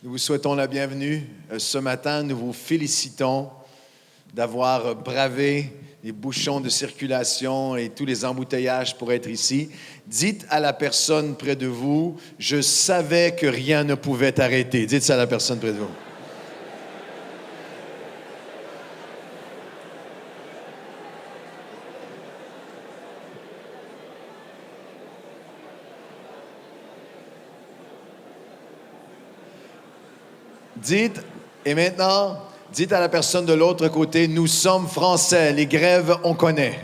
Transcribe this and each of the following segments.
Nous vous souhaitons la bienvenue ce matin. Nous vous félicitons d'avoir bravé les bouchons de circulation et tous les embouteillages pour être ici. Dites à la personne près de vous, « Je savais que rien ne pouvait t'arrêter ». Dites ça à la personne près de vous. Dites, et maintenant, dites à la personne de l'autre côté, nous sommes français, les grèves, on connaît.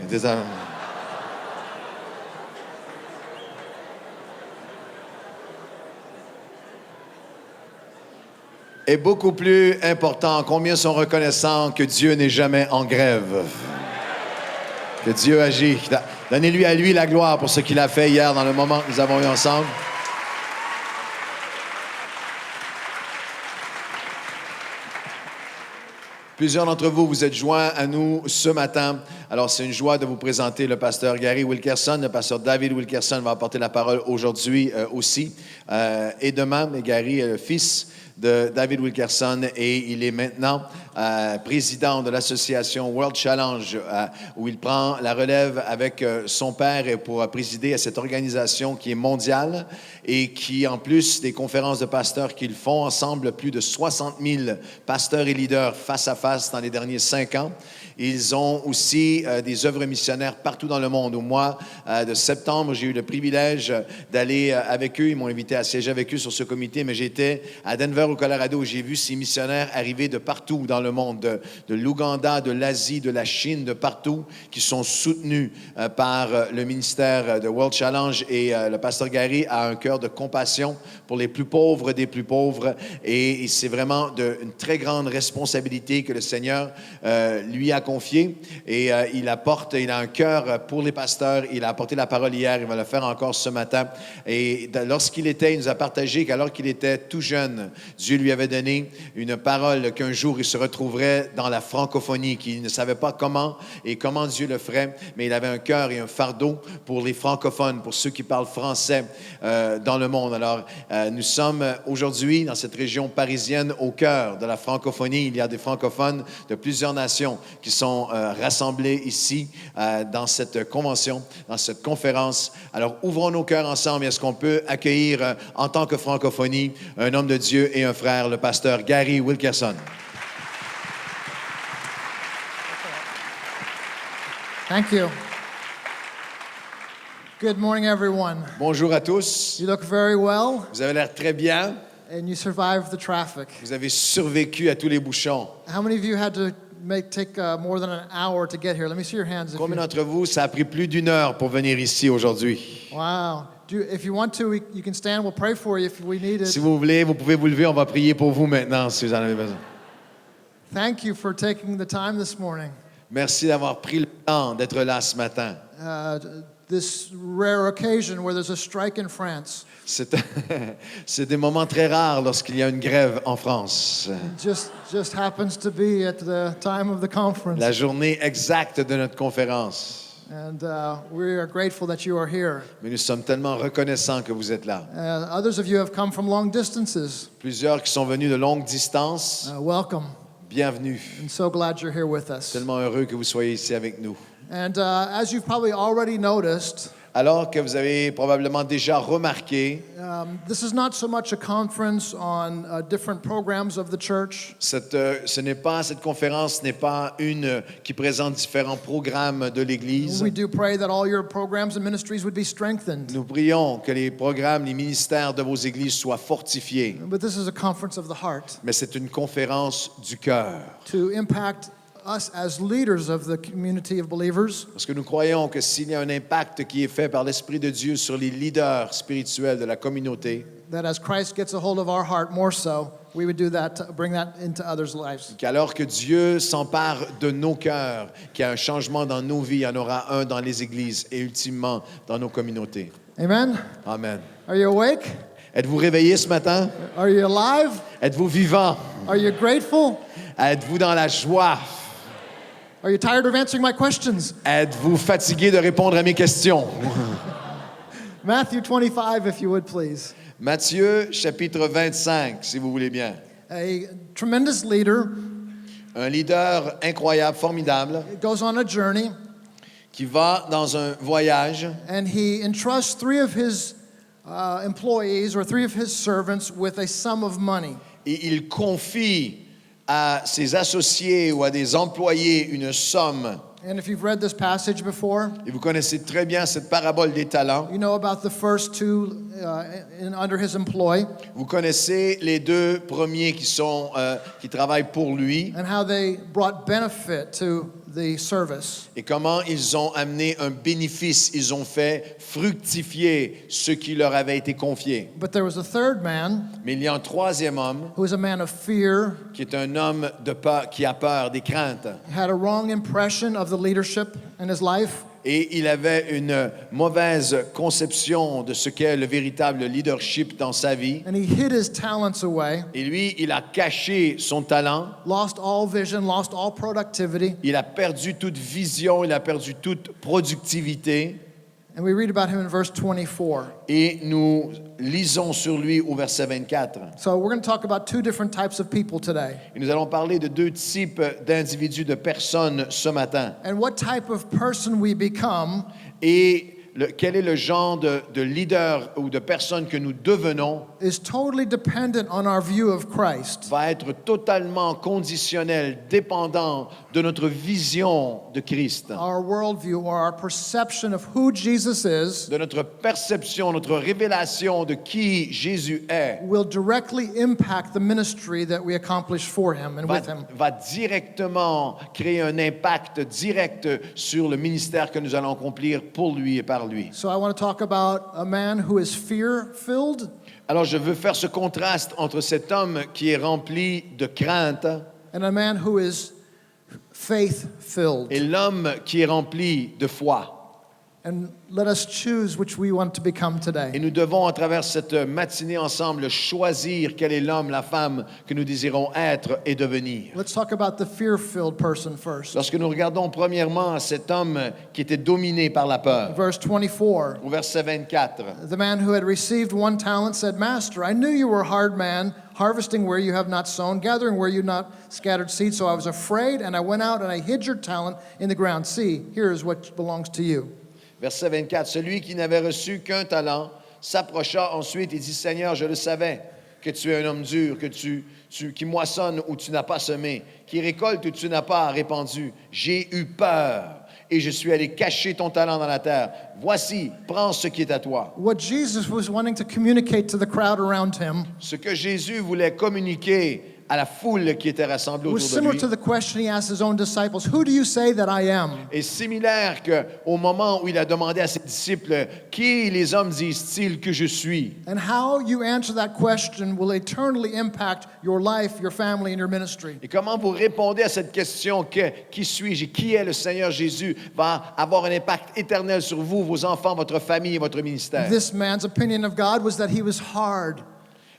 Et beaucoup plus important, combien sont reconnaissants que Dieu n'est jamais en grève? Que Dieu agit. Donnez-lui à lui la gloire pour ce qu'il a fait hier dans le moment que nous avons eu ensemble. Plusieurs d'entre vous, vous êtes joints à nous ce matin. Alors, c'est une joie de vous présenter le pasteur Gary Wilkerson. Le pasteur David Wilkerson va apporter la parole aujourd'hui aussi. Et demain, mais Gary est le fils de David Wilkerson et il est maintenant président de l'association World Challenge où il prend la relève avec son père et pour présider à cette organisation qui est mondiale et qui, en plus des conférences de pasteurs qu'ils font ensemble, plus de 60 000 pasteurs et leaders face à face dans les derniers 5 ans. Ils ont aussi des œuvres missionnaires partout dans le monde. Au mois de septembre, j'ai eu le privilège d'aller avec eux. Ils m'ont invité à siéger avec eux sur ce comité, mais j'étais à Denver, au Colorado, où j'ai vu ces missionnaires arriver de partout dans le monde, de l'Ouganda, de l'Asie, de la Chine, de partout, qui sont soutenus par le ministère de World Challenge. Et le pasteur Gary a un cœur de compassion pour les plus pauvres des plus pauvres. Et c'est vraiment une très grande responsabilité que le Seigneur lui a confiée. Et il a un cœur pour les pasteurs. Il a apporté la parole hier, il va le faire encore ce matin. Et il nous a partagé qu'alors qu'il était tout jeune, Dieu lui avait donné une parole qu'un jour il se retrouverait dans la francophonie, qu'il ne savait pas comment et comment Dieu le ferait, mais il avait un cœur et un fardeau pour les francophones, pour ceux qui parlent français dans le monde. Alors, nous sommes aujourd'hui dans cette région parisienne au cœur de la francophonie. Il y a des francophones de plusieurs nations qui sont rassemblés ici dans cette convention, dans cette conférence. Alors, ouvrons nos cœurs ensemble. Est-ce qu'on peut accueillir en tant que francophonie un homme de Dieu et un frère, le pasteur Gary Wilkerson. Thank you. Good morning, everyone. Bonjour à tous. You look very well, Vous avez l'air très bien. and you survived the traffic. Vous avez survécu à tous les bouchons. How many of you had to take more than an hour to get here? Let me see your hands. Combien d'entre vous, ça a pris plus d'1 heure pour venir ici aujourd'hui? Wow. If you want to, you can stand. We'll pray for you if we need it. Si vous voulez, vous pouvez vous lever. On va prier pour vous maintenant, si vous en avez besoin. Thank you for taking the time this morning. Merci d'avoir pris le temps d'être là ce matin. This rare occasion where there's a strike in France. C'est des moments très rares lorsqu'il y a une grève en France. Just happens to be at the time of the conference. La journée exacte de notre conférence. And we are grateful that you are here. Mais nous sommes tellement reconnaissants que vous êtes là. Others of you have come from long distances. Plusieurs qui sont venus de longues distances. Welcome. Bienvenue. I'm so glad you're here with us. Tellement heureux que vous soyez ici avec nous. And as you've probably already noticed, Alors que vous avez probablement déjà remarqué, this is not so much a conference on different programs of the church. cette conférence n'est pas une qui présente différents programmes de l'Église. We do pray that all your programs and ministries would be strengthened. Nous prions que les programmes, les ministères de vos églises soient fortifiés. But this is a conference of the heart. Mais c'est une conférence du cœur. To impact us as leaders of the community of believers. Parce que nous croyons que s'il y a un impact qui est fait par l'Esprit de Dieu sur les leaders spirituels de la communauté, That as Christ gets a hold of our heart more so, we would do that, to bring that into others' lives. qu'alors que Dieu s'empare de nos cœurs, qu'il y a un changement dans nos vies, il y en aura un dans les églises et ultimement dans nos communautés. Amen? Amen. Are you awake? Êtes-vous réveillés ce matin? Are you alive? Êtes-vous vivants? Are you grateful? Êtes-vous dans la joie? Are you tired of answering my questions? Êtes-vous fatigués de répondre à mes questions? Matthew 25, if you would please. Matthieu, chapitre 25, si vous voulez bien. A tremendous leader Un leader incroyable, formidable, goes on a journey, qui va dans un voyage and he entrusts three of his employees or three of his servants with a sum of money. et il confie à ses associés ou à des employés une somme. And if you've read this passage before, Et vous connaissez très bien cette parabole des talents. you know about the first two under his employ Vous connaissez les deux premiers qui travaillent pour lui and how they brought benefit to the service. et comment ils ont amené un bénéfice, ils ont fait fructifier ce qui leur avait été confié. But there was a third man Mais il y a un troisième homme who was a man of fear, qui est un homme de peur, qui a peur, des craintes. had a wrong impression of the leadership in his life. Et il avait une mauvaise conception de ce qu'est le véritable leadership dans sa vie. And he hid his talents away, Et lui, il a caché son talent. lost all vision, lost all productivity. Il a perdu toute vision, il a perdu toute productivité. And we read about him in verse 24. Et nous lisons sur lui au verset 24. So we're going to talk about two different types of people today. Et nous allons parler de deux types d'individus, de personnes ce matin. And what type of person we become Et quel est le genre de leader ou de personne que nous devenons is totally dependent on our view of Christ. va être totalement conditionnel, dépendant de notre vision de Christ, Our worldview or our perception of who Jesus is de notre perception, notre révélation de qui Jésus est, will directly impact the ministry that we accomplish for him and with him. va directement créer un impact direct sur le ministère que nous allons accomplir pour lui et par lui. So I want to talk about a man who is fear-filled Alors je veux faire ce contraste entre cet homme qui est rempli de crainte and a man who is faith-filled. et l'homme qui est rempli de foi. And let us choose which we want to become Et today. nous devons, à travers cette matinée ensemble, choisir quel est l'homme, la femme que nous désirons être et devenir. Let's talk about the fear-filled person first. Lorsque nous regardons premièrement cet homme qui était dominé par la peur, Verse 24. au verset 24, The man who had received one talent said, Master, I knew you were a hard man, harvesting where you have not sown, gathering where you have not scattered seed. So I was afraid, and I went out and I hid your talent in the ground. See, here is what belongs to you. verset 24, celui qui n'avait reçu qu'un talent s'approcha ensuite et dit, Seigneur, je le savais que tu es un homme dur, que qui moissonne où tu n'as pas semé, qui récolte où tu n'as pas répandu. J'ai eu peur et je suis allé cacher ton talent dans la terre. Voici, prends ce qui est à toi. What Jesus was wanting to communicate to the crowd around him Ce que Jésus voulait communiquer à la foule qui était rassemblée was autour de similar lui to the question he asked his own disciples, Who do you say that I am? est similaire qu'au moment où il a demandé à ses disciples, qui les hommes disent-ils que je suis? And how you answer that question will eternally impact your life, your family, and your ministry. Et comment vous répondez à cette question, qui suis-je et qui est le Seigneur Jésus, va avoir un impact éternel sur vous, vos enfants, votre famille et votre ministère. This man's opinion of God was that he was hard.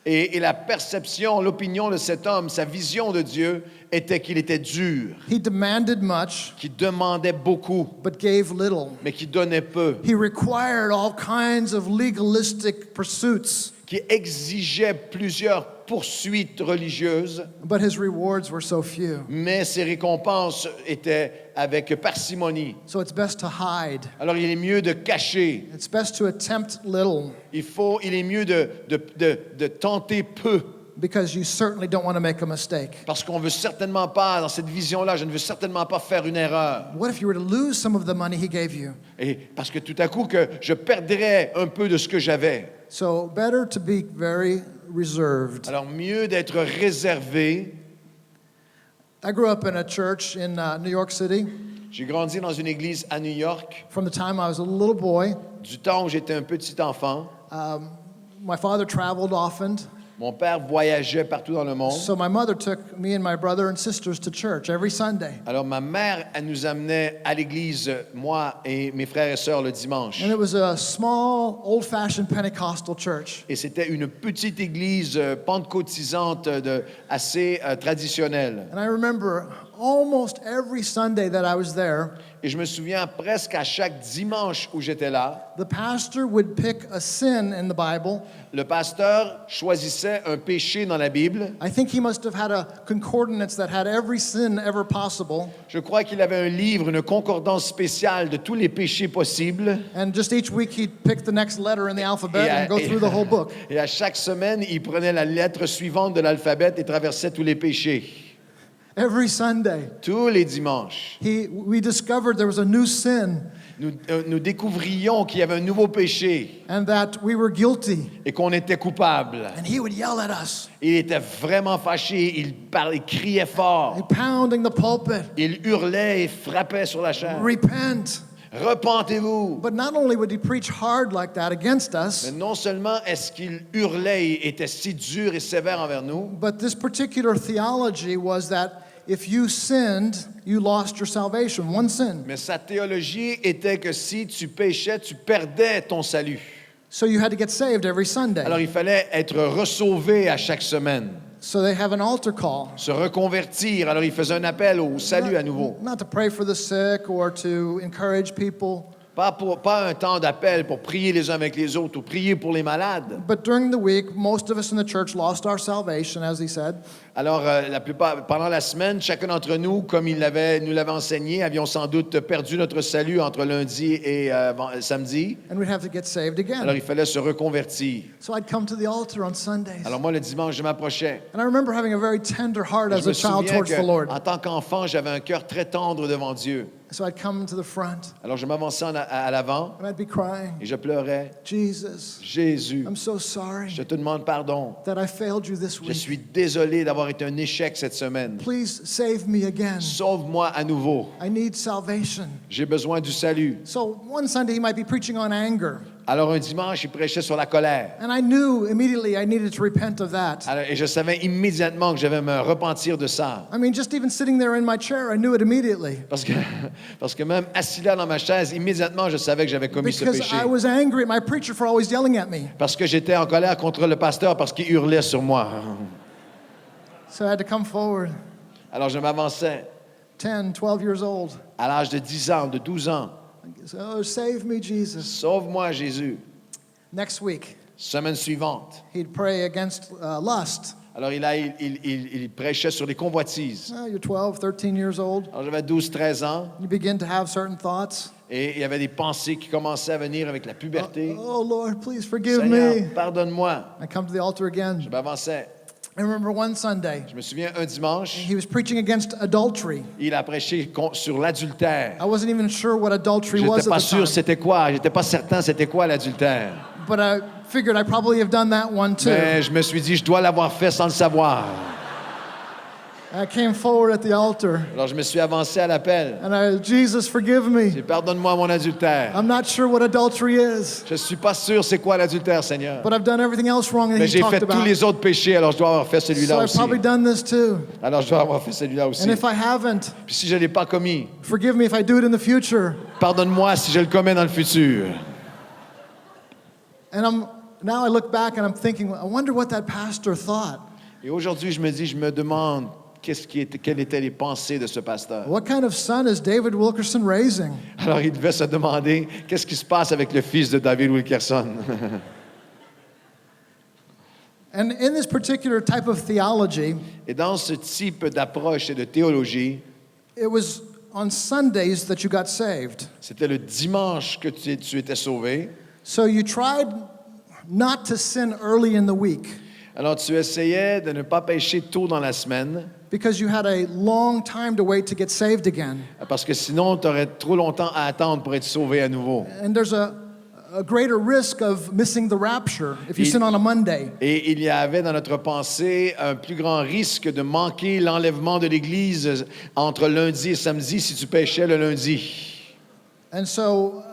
Et la perception, l'opinion de cet homme, sa vision de Dieu était qu'il était dur, He demanded much, qu'il demandait beaucoup, but gave little. mais qui donnait peu, He required all kinds of legalistic pursuits, qui exigeait plusieurs poursuites religieuses, but his rewards were so few. mais ses récompenses étaient avec parcimonie. So it's best to hide. Alors il est mieux de cacher, It's best to attempt little il est mieux de tenter peu, because you certainly don't want to make a mistake. parce qu'on veut certainement pas, dans cette vision-là, je ne veux certainement pas faire une erreur. What if you were to lose some of the money he gave you? Et parce que tout à coup, que je perdrais un peu de ce que j'avais. So better to be very reserved. Alors mieux d'être réservé. I grew up in a church in New York City J'ai grandi dans une église à New York, from the time I was a little boy. du temps où j'étais un petit enfant. My father traveled often, Mon père voyageait partout dans le monde. so my mother took me and my brother and sisters to church every Sunday. Alors ma mère, elle nous amenait à l'église, moi et mes frères et sœurs, le dimanche. And it was a small, old-fashioned Pentecostal church. Et c'était une petite église pentecôtisante assez traditionnelle. And I remember almost every Sunday that I was there, Et je me souviens presque à chaque dimanche où j'étais là, the pastor would pick a sin in the Bible. le pasteur choisissait un péché dans la Bible. I think he must have had a concordance that had every sin ever possible. Je crois qu'il avait un livre, une concordance spéciale de tous les péchés possibles. And just each week he'd pick the next letter in the alphabet and go through the whole book. Et à chaque semaine, il prenait la lettre suivante de l'alphabet et traversait tous les péchés. Every Sunday, Tous les dimanches, we discovered there was a new sin nous découvrions qu'il y avait un nouveau péché and that we were guilty. et qu'on était coupable. And he would yell at us, Il était vraiment fâché, il parlait, il criait fort, pounding the pulpit, il hurlait et frappait sur la chaise. repent. Repentez-vous! But not only would he preach hard like that against us, Mais non seulement est-ce qu'il hurlait et était si dur et sévère envers nous, but this particular theology was that if you sinned, you lost your salvation. One sin. mais sa théologie était que si tu péchais, tu perdais ton salut. So you had to get saved every Sunday. Alors il fallait être ressauvé à chaque semaine, So they have an altar call. se reconvertir. Alors il faisait un appel au salut à nouveau. Not to pray for the sick or to encourage people, Pas un temps d'appel pour prier les uns avec les autres ou prier pour les malades. but during the week, most of us in the church lost our salvation, as he said. Alors, la plupart, pendant la semaine, chacun d'entre nous, comme nous l'avait enseigné, avions sans doute perdu notre salut entre lundi et samedi. And we'd have to get saved Alors, again. il fallait se reconvertir. So I'd come to the altar on Sundays. Alors, moi, le dimanche, je m'approchais. And I remember having a very tender heart Je as me a child souviens towards the Lord. qu'en tant qu'enfant, j'avais un cœur très tendre devant Dieu. So I'd come to the front Alors, je m'avançais à l'avant and I'd be crying, et je pleurais. Jesus, Jésus, I'm so sorry je te demande pardon. that I failed you this Je week. suis désolé d'avoir été un échec cette semaine. Please save me again. Sauve-moi à nouveau. I need salvation. J'ai besoin du salut. So one Sunday he might be preaching on anger. Alors, un dimanche, il prêchait sur la colère. And I knew immediately I needed to repent of that. Alors, et je savais immédiatement que je devais me repentir de ça. I mean, just even sitting there in my chair, I knew it immediately. Parce que même assis là dans ma chaise, immédiatement, je savais que j'avais commis ce Because péché. I was angry at my preacher for always yelling at me. Parce que j'étais en colère contre le pasteur parce qu'il hurlait sur moi. So I had to come forward, Alors, je m'avançais 10, 12 years old. à l'âge de 10 ans, de 12 ans. So, oh, save me, Jesus. Sauve-moi, Jésus. Next week, Semaine suivante. he'd pray against lust. Alors, il prêchait sur les convoitises. Oh, you're 12, 13 years old. Alors, j'avais 12, 13 ans. You begin to have certain thoughts. Et il y avait des pensées qui commençaient à venir avec la puberté. Oh, Lord, please forgive Seigneur, me. pardonne-moi. I come to the altar again. Je m'avançais. I remember one Sunday, Je me souviens, un dimanche, he was preaching against adultery. il a prêché sur l'adultère. I wasn't even sure what adultery Je was n'étais at pas the sûr time. c'était quoi. J'étais pas certain c'était quoi l'adultère. But I figured I probably have done that one too. Mais je me suis dit, je dois l'avoir fait sans le savoir. I came forward at the altar Alors je me suis avancé à l'appel. and Jesus, forgive me. J'ai dit, pardonne-moi mon adultère. I'm not sure what adultery is, Je suis pas sûr c'est quoi l'adultère, Seigneur. but I've done everything else wrong that Mais he j'ai talked fait tous about. les autres péchés, alors je dois avoir fait So celui-là I've aussi. probably done this too. Alors je dois avoir fait celui-là aussi. And if I haven't, Puis si je ne l'ai pas commis, forgive me if I do it in the future. pardonne-moi si je le commets dans le futur. And now I look back and I'm thinking, I wonder what that pastor thought. Et aujourd'hui, je me demande quelles étaient les pensées de ce pasteur. What kind of son is David Wilkerson raising? Alors il devait se demander qu'est-ce qui se passe avec le fils de David Wilkerson. And in this particular type of theology, Et dans ce type d'approche et de théologie, it was on Sundays that you got saved. c'était le dimanche que tu étais sauvé. So you tried not to sin early in the week Alors tu essayais de ne pas pécher tôt dans la semaine, because you had a long time to wait to get saved again. parce que sinon tu aurais trop longtemps à attendre pour être sauvé à nouveau. And there's a greater risk of missing the rapture if you sin on a Monday. Et il y avait dans notre pensée un plus grand risque de manquer l'enlèvement de l'Église entre lundi et samedi si tu péchais le lundi. And so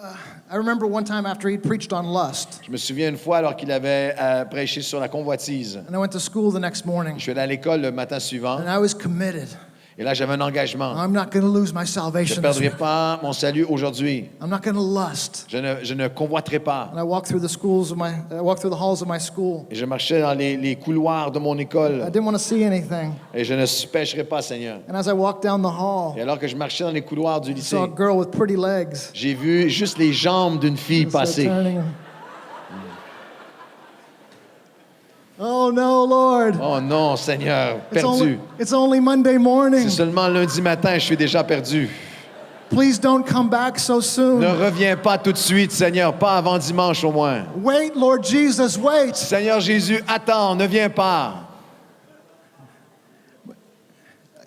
I remember one time after he'd preached on lust, Je me souviens une fois alors qu'il avait prêché sur la convoitise. and I went to school the next morning, Je suis allé à l'école le matin suivant and I was committed. Et là, j'avais un engagement. I'm not going to lose my Je salvation ne this perdrai week. pas mon salut aujourd'hui. I'm not going to lust. Je ne convoiterai pas. And I walked through the halls of my school. Et je marchais dans les couloirs de mon I école. didn't want to see anything. Et je ne pêcherai pas, Seigneur. And as I walked down the hall, Et alors que je marchais dans les couloirs du I lycée, saw a girl with pretty legs. j'ai vu juste les jambes d'une fille So passer. turning. Oh no, Lord. Oh non, Seigneur, It's only Monday morning. C'est seulement lundi matin, je suis déjà perdu. Please don't come back so Ne soon. reviens pas tout de suite, Seigneur, pas avant dimanche au moins. Wait, Lord Jesus, wait. Seigneur Jésus, attends, ne viens pas.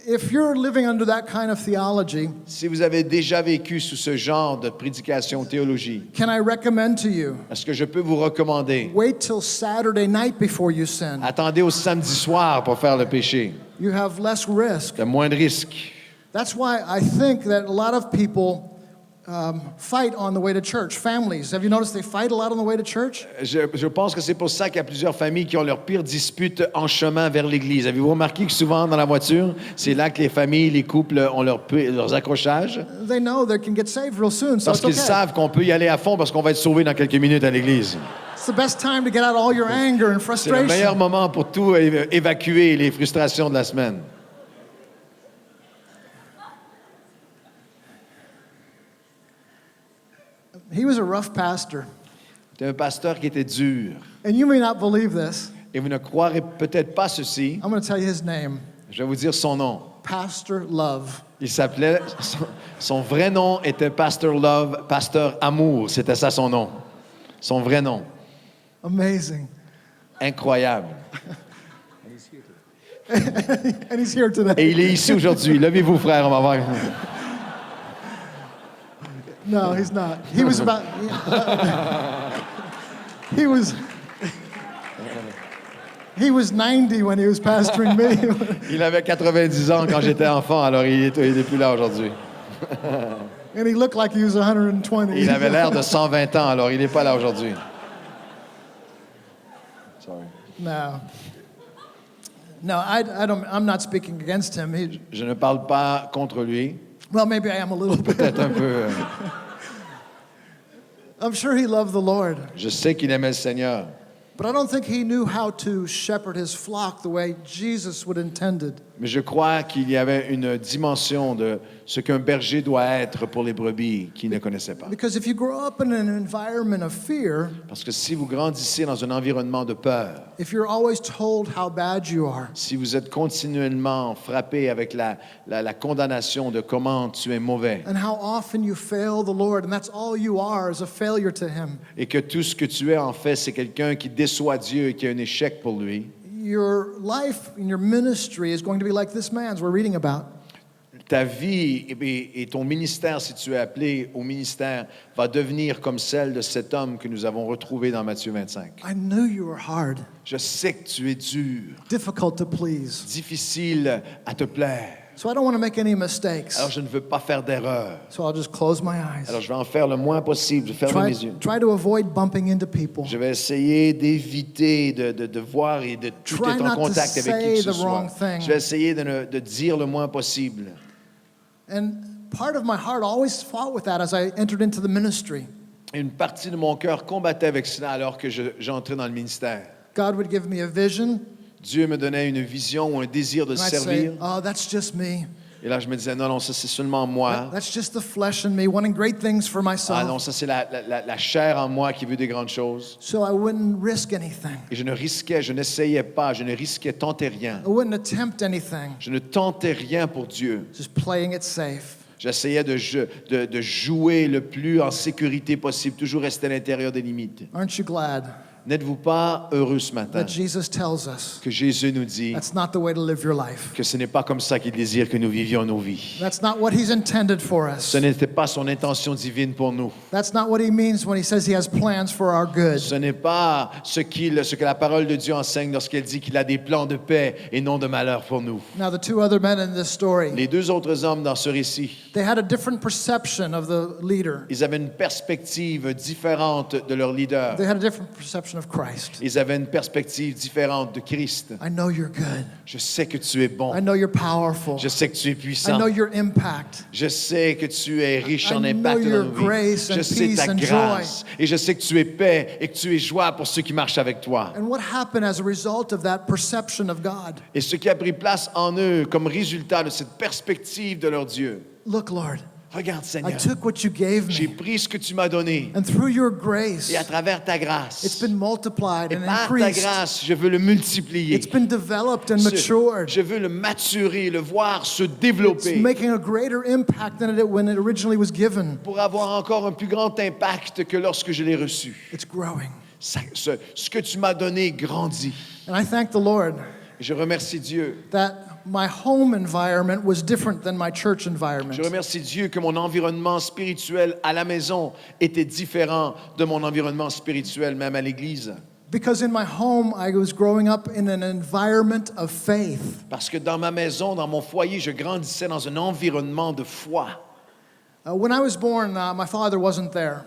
If you're living under that kind of theology, Si vous avez déjà vécu sous ce genre de prédication théologie, can I recommend to you, est-ce que je peux vous recommander? wait till Saturday night before you sin. Attendez au samedi soir pour faire le péché. You have less risk. Il y a moins de risques. That's why I think that a lot of people fight on the way to church. Families, have you noticed they fight a lot on the way to church? Je pense que c'est pour ça qu'il y a plusieurs familles qui ont leur pire dispute en chemin vers l'Église. Avez-vous remarqué que souvent dans la voiture, c'est là que les familles, les couples ont leurs accrochages? They know they can get saved real soon, so Parce it's qu'ils okay. savent qu'on peut y aller à fond parce qu'on va être sauvé dans quelques minutes à l'Église. It's the best time to get out all your anger and C'est le meilleur frustration. moment pour tout évacuer les frustrations de la semaine. He was a rough pastor. C'était un pasteur qui était dur. And you may not believe this. Et vous ne croirez peut-être pas ceci. I'm going to tell you his name. Je vais vous dire son nom. Pastor Love. Il s'appelait, son vrai nom était Pastor Love, Pasteur Amour. C'était ça son nom. Son vrai nom. Amazing. Incroyable. And he's here today. Et il est ici aujourd'hui. Levez-vous, frère, on va voir. No, he's not. He was about. He was. He was 90 when he was pastoring me. Il avait 90 ans quand j'étais enfant, alors il est plus là aujourd'hui. And he looked like he was 120. Il avait l'air de 120 ans, alors il n'est pas là aujourd'hui. Sorry. No. No, I'm not speaking against him. Je ne parle pas contre lui. Well, maybe I am a little bit. Peut-être un peu. I'm sure he loved the Lord, Je sais qu'il aimait le Seigneur, but I don't think he knew how to shepherd his flock the way Jesus would intended. mais je crois qu'il y avait une dimension de ce qu'un berger doit être pour les brebis qu'il ne connaissait pas. Because if you grow up in an environment of fear, Parce que si vous grandissez dans un environnement de peur, if you're always told how bad you are, si vous êtes continuellement frappé avec la condamnation de comment tu es mauvais, and how often you fail the Lord, and that's all you are is a failure to him, et que tout ce que tu es en fait, c'est quelqu'un qui déçoit Dieu et qui a un échec pour lui, your life and your ministry is going to be like this man's we're reading about. ta vie et ton ministère, si tu es appelé au ministère, va devenir comme celle de cet homme que nous avons retrouvé dans Matthieu 25. I knew you were hard, Je sais que tu es dur, difficult to please. difficile à te plaire. So I don't want to make any mistakes. Alors je ne veux pas faire d'erreur. So I'll just close my eyes. Alors je vais en faire le moins possible, je vais fermer mes yeux. Try to avoid bumping into people. Je vais essayer d'éviter de voir et de tout Try être not en to contact avec qui say que ce the wrong soit. thing. Je vais essayer de dire le moins possible. And part of my heart always fought with that as I entered into the ministry. Et une partie de mon cœur combattait avec cela alors que j'entrais dans le ministère. God would give me a vision, Dieu me donnait une vision ou un désir de and I'd servir. say, oh, that's just me. Et là, je me disais, non, non, ça c'est seulement moi. That's just the flesh in me wanting great things for Ah myself. non, ça c'est la chair en moi qui veut des grandes choses. So I wouldn't risk anything. Et je n'essayais pas, je ne risquais, tentais rien. I wouldn't attempt anything. Je ne tentais rien pour Dieu. Just playing it safe. J'essayais de jouer le plus en sécurité possible, toujours rester à l'intérieur des limites. Aren't you glad N'êtes-vous pas heureux ce matin that Jesus tells us que Jésus nous dit that's not the way to live your life? que ce n'est pas comme ça qu'il désire que nous vivions nos vies. That's not what he's intended for us. Ce n'était pas son intention divine pour nous. That's not what he means when he says he has plans for our good. Ce n'est pas ce que la parole de Dieu enseigne lorsqu'elle dit qu'il a des plans de paix et non de malheur pour nous. Now, the two other men in this story, Les deux autres hommes dans ce récit, they had a different perception of the leader. ils avaient une perspective différente de leur leader. They had a different perception perception of Christ. Ils avaient une perspective différente de Christ. I know you're good. Je sais que tu es bon. I know you're powerful. Je sais que tu es I puissant. know your impact. Je sais que tu es riche en I impact know dans your nos vies. grace and Je sais peace ta and grâce. Et je sais que tu es paix et que tu es joie pour ceux qui marchent avec toi. And what happened as a result of that perception of God? Et ce qui a pris place en eux comme résultat de cette perspective de leur Dieu. Look, Lord, Regarde, I Seigneur, took what you gave j'ai me, pris ce que tu m'as donné and through your grace, et à travers ta it's grâce, been multiplied et and par ta increased. grâce, je veux le multiplier. It's been developed and matured. Je veux le maturer, le voir se It's développer making a greater impact than it when it originally was given. pour avoir encore un plus grand impact que lorsque je l'ai reçu. It's growing. Ce que tu m'as donné grandit. And I thank the Lord Je remercie Dieu. that my home environment was different than my church environment. Je remercie Dieu que mon environnement spirituel à la maison était différent de mon environnement spirituel même à l'église. Because in my home, I was growing up in an environment of faith. Parce que dans ma maison, dans mon foyer, je grandissais dans un environnement de foi. When I was born, my father wasn't there.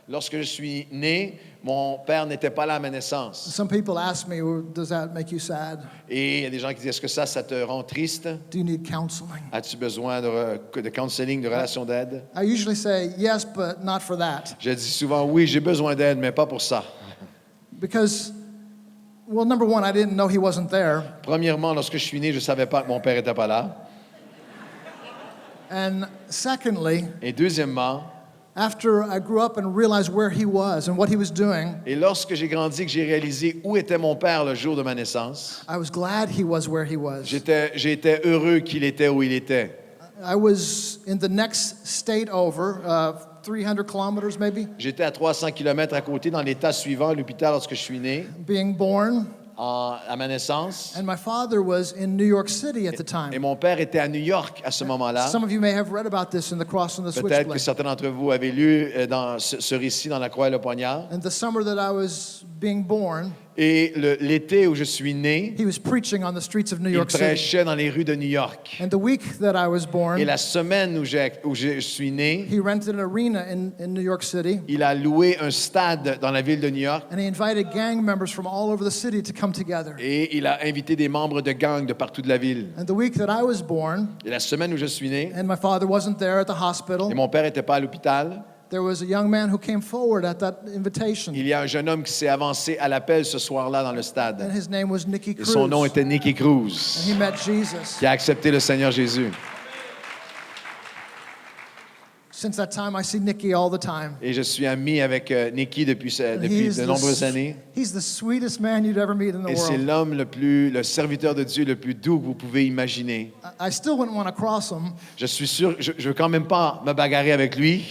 Lorsque je suis né, mon père n'était pas là à ma naissance. Some people ask me, well, does that make you sad? Et il y a des gens qui disent, est-ce que ça te rend triste? Do you need counseling? As-tu besoin de counseling, de relation d'aide? I usually say yes, but not for that. Je dis souvent, oui, j'ai besoin d'aide, mais pas pour ça. Because, well, number one, I didn't know he wasn't there. Premièrement, lorsque je suis né, je ne savais pas que mon père n'était pas là. And secondly, Et deuxièmement, after I grew up and realized where he was and what he was doing, et lorsque j'ai grandi, que j'ai réalisé où était mon père le jour de ma naissance, I was glad he was where he was. j'ai été heureux qu'il était où il était. I was in the next state over, 300 kilometers maybe, J'étais à 300 km à côté dans l'État suivant, à l'hôpital, lorsque je suis né, being born. à ma naissance. And my father was in New York City at the Et time. mon père était à New York à ce moment-là. Some of you may have read about this in The Cross and the Peut-être que Switchblade. certains d'entre vous avaient lu dans ce récit dans La Croix et le Poignard. And the summer that I was being born, Et l'été où je suis né, he was preaching on the streets of New il York City. prêchait dans les rues de New York. And the week that I was Et born, la semaine où je suis né, he rented an arena in New York City, il a loué un stade dans la ville de New York and he invited gang members from all over the city to come together. et il a invité des membres de gangs de partout de la ville. And the week that I was born, Et la semaine où je suis né, and my father wasn't there at the hospital, et mon père n'était pas à l'hôpital, there was a young man who came forward at that invitation, il y a un jeune homme qui s'est avancé à l'appel ce soir-là dans le and stade. his name was Nicky Et Cruz. son nom And était Nicky Cruz, he met Jesus. qui a accepté le Seigneur Jésus. Since that time, I see Nicky all the time. Et je suis ami avec Nicky depuis He's de nombreuses années. he's the sweetest man you'd ever meet in the Et c'est world. l'homme le serviteur de Dieu le plus doux que vous pouvez imaginer. I still wouldn't want to cross him. Je suis sûr, je veux quand même pas me bagarrer avec lui.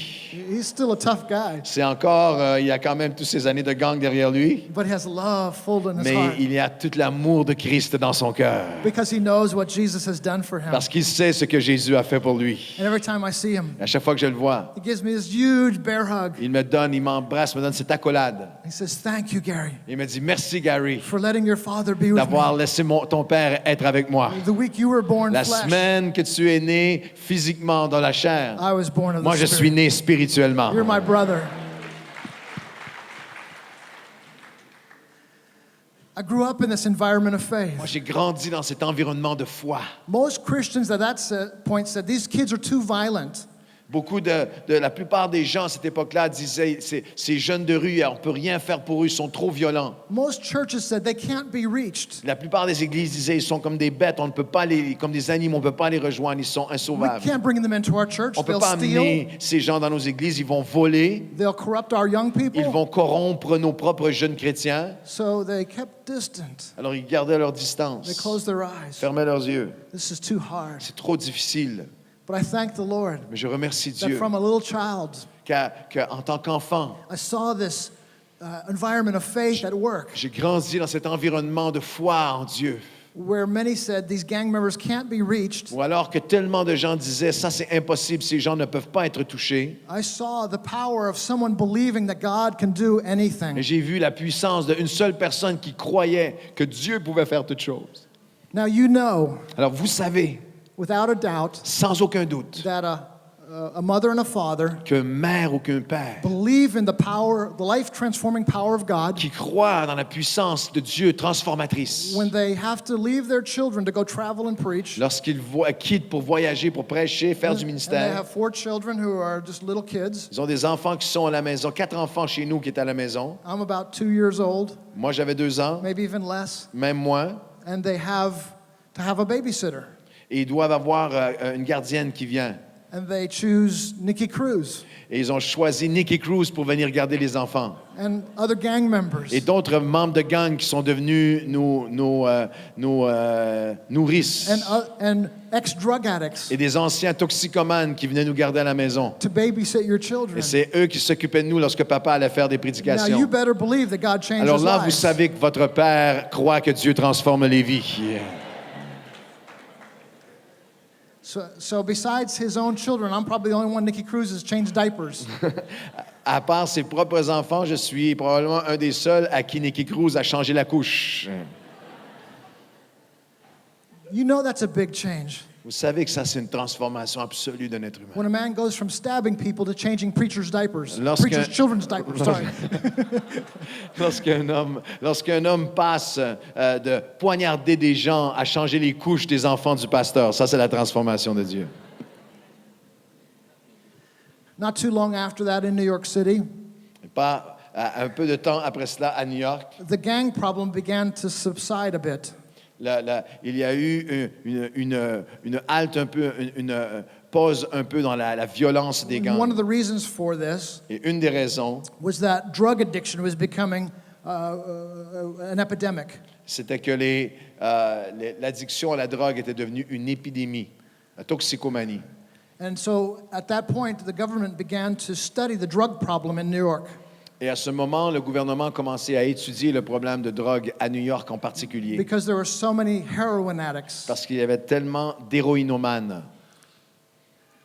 He's still a tough guy, C'est encore, il y a quand même toutes ces années de gang derrière lui. but he has love full in his Mais heart il y a tout l'amour de Christ dans son cœur. because he knows what Jesus has done for him. Parce qu'il sait ce que Jésus a fait pour lui. And every time I see him, À chaque fois que je le vois, he gives me this huge bear hug. il m'embrasse, me donne cette accolade. He says, "Thank you, Gary, Il me dit, merci Gary for letting your father be with d'avoir me. laissé ton père être avec moi. The week you were born La flesh, semaine que tu es né physiquement dans la chair, I was born of moi the je suis Spirit. né spirituellement. You're my brother." I grew up in this environment of faith. Moi j'ai grandi dans cet environnement de foi. Most Christians at that point said, these kids are too violent. Beaucoup la plupart des gens à cette époque-là disaient, ces jeunes de rue, on ne peut rien faire pour eux, ils sont trop violents. Most churches said they can't be reached. La plupart des églises disaient, ils sont comme des bêtes, on ne peut pas comme des animaux, on ne peut pas les rejoindre, ils sont We insauvables. can't bring them into our church. On ne peut They'll pas steal. amener ces gens dans nos églises, ils vont voler, They'll corrupt our young ils people. vont corrompre nos propres jeunes chrétiens. So they kept distant. Alors ils gardaient leur They distance, closed their eyes. fermaient leurs yeux. This is too hard. C'est trop difficile. But I thank the Lord Mais je remercie that Dieu from a little child, qu'en tant qu'enfant, I saw this environment of faith at work, j'ai grandi dans cet environnement de foi en Dieu. where many said these gang members can't be reached. Ou alors que tellement de gens disaient, ça c'est impossible, ces gens ne peuvent pas être touchés. I saw the power of someone believing that God can do Et anything. j'ai vu la puissance d'une seule personne qui croyait que Dieu pouvait faire toutes choses. Now you know, Alors vous savez, without a doubt, sans aucun doute, that a mother and a father qu'un mère ou qu'un père believe in the power, the life-transforming power of God, qui croit dans la puissance de Dieu transformatrice, when they have to leave their children to go travel and preach, lorsqu'ils quittent pour voyager, pour prêcher, faire du and they ministère, have 4 children who are just little kids. ils ont des enfants qui sont à la maison, 4 enfants chez nous qui étaient à la maison. I'm about 2 years old, Moi, j'avais 2 ans, maybe even less, même moins, and they have to have a babysitter. et ils doivent avoir une gardienne qui vient. And they choose Nikki Cruz Et ils ont choisi Nicky Cruz pour venir garder les enfants. and other gang members Et d'autres membres de gang qui sont devenus nos nourrices. and ex-drug addicts Et des anciens toxicomanes qui venaient nous garder à la maison. to babysit your children. Et c'est eux qui s'occupaient de nous lorsque papa allait faire des Now you prédications. better believe that God changes Alors là, vous lives. savez que votre père croit que Dieu transforme les vies. So besides his own children, I'm probably the only one Nikki Cruz has changed diapers. À part ses propres enfants, je suis probablement un des seuls à qui Nicky Cruz a changé la couche. You know that's a big change. Vous savez que ça, c'est une transformation absolue d'un être humain. When a man goes from stabbing people to changing preachers' diapers. Lorsqu'un- Preachers' children's diapers, sorry. Lorsqu'un homme passe de poignarder des gens à changer les couches des enfants du pasteur, ça, c'est la transformation de Dieu. Not too long after that in New York City, Pas un peu de temps après cela, à New York, the gang problem began to subside a bit. il y a eu une halte un peu, une pause un peu dans la violence des One gangs. of the reasons for this Et une des raisons, was that drug addiction was becoming an epidemic. c'était que l'addiction à la drogue était devenue une épidémie, la toxicomanie. And so at that point, the government began to study the drug problem in New York. Et à ce moment, le gouvernement a commencé à étudier le problème de drogue à New York en particulier, Because there were so many heroin addicts. parce qu'il y avait tellement d'héroïnomanes.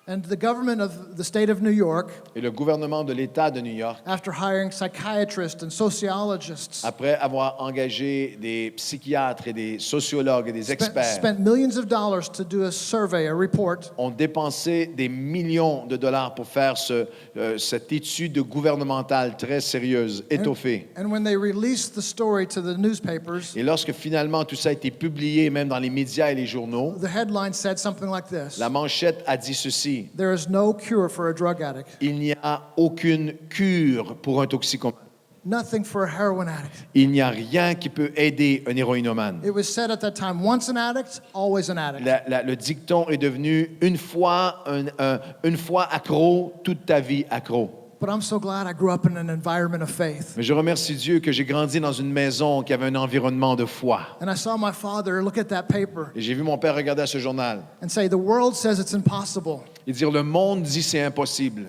And the government of the state of New York, Et le gouvernement de l'État de New York, after hiring psychiatrists and sociologists, après avoir engagé des psychiatres et des sociologues et des experts, spent millions of dollars to do a survey, a report, ont dépensé des millions de dollars pour faire cette étude gouvernementale très sérieuse, étoffée. and when they released the story to the newspapers, Et lorsque finalement tout ça a été publié, même dans les médias et les journaux, the headline said something like this: la manchette a dit ceci: there is no cure for a drug addict, il n'y a aucune cure pour un toxicomane. nothing for a heroin addict. Il n'y a rien qui peut aider un héroïnomane. It was said at that time, once an addict, always an addict. Le dicton est devenu une fois accro, toute ta vie accro. But I'm so glad I grew up in an environment of faith. Mais je remercie Dieu que j'ai grandi dans une maison qui avait un environnement de foi. And I saw my father look at that paper Et j'ai vu mon père regarder à ce journal and say, the world says it's impossible. et dire: le monde dit c'est impossible.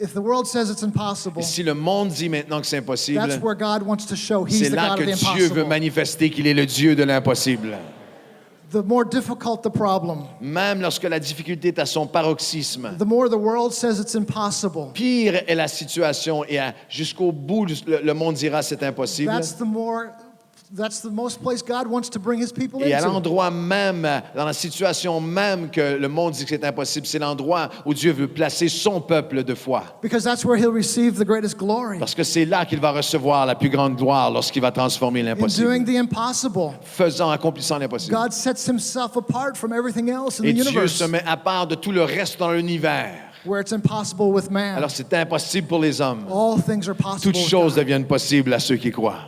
If the world says it's impossible, Et si le monde dit maintenant que c'est impossible, that's where God wants to show c'est He's the là God que of the Dieu veut impossible. manifester qu'il est le Dieu de l'impossible. The more difficult the problem, Même lorsque la difficulté est à son paroxysme, the more the world says it's impossible. pire est la situation et jusqu'au bout, le monde dira c'est impossible. That's the most place God wants to bring His people Et à into. l'endroit même, dans la situation même que le monde dit que c'est impossible, c'est l'endroit où Dieu veut placer son peuple de foi. Because that's where He'll receive the greatest glory. Parce que c'est là qu'il va recevoir la plus grande gloire lorsqu'il va transformer In l'impossible. doing the impossible, Accomplissant l'impossible. God sets Himself apart from everything else in Et the Dieu universe, se met à part de tout le reste dans l'univers. where it's impossible with man. Alors c'est impossible pour les hommes. All things are possible Toutes with choses God. deviennent possibles à ceux qui croient.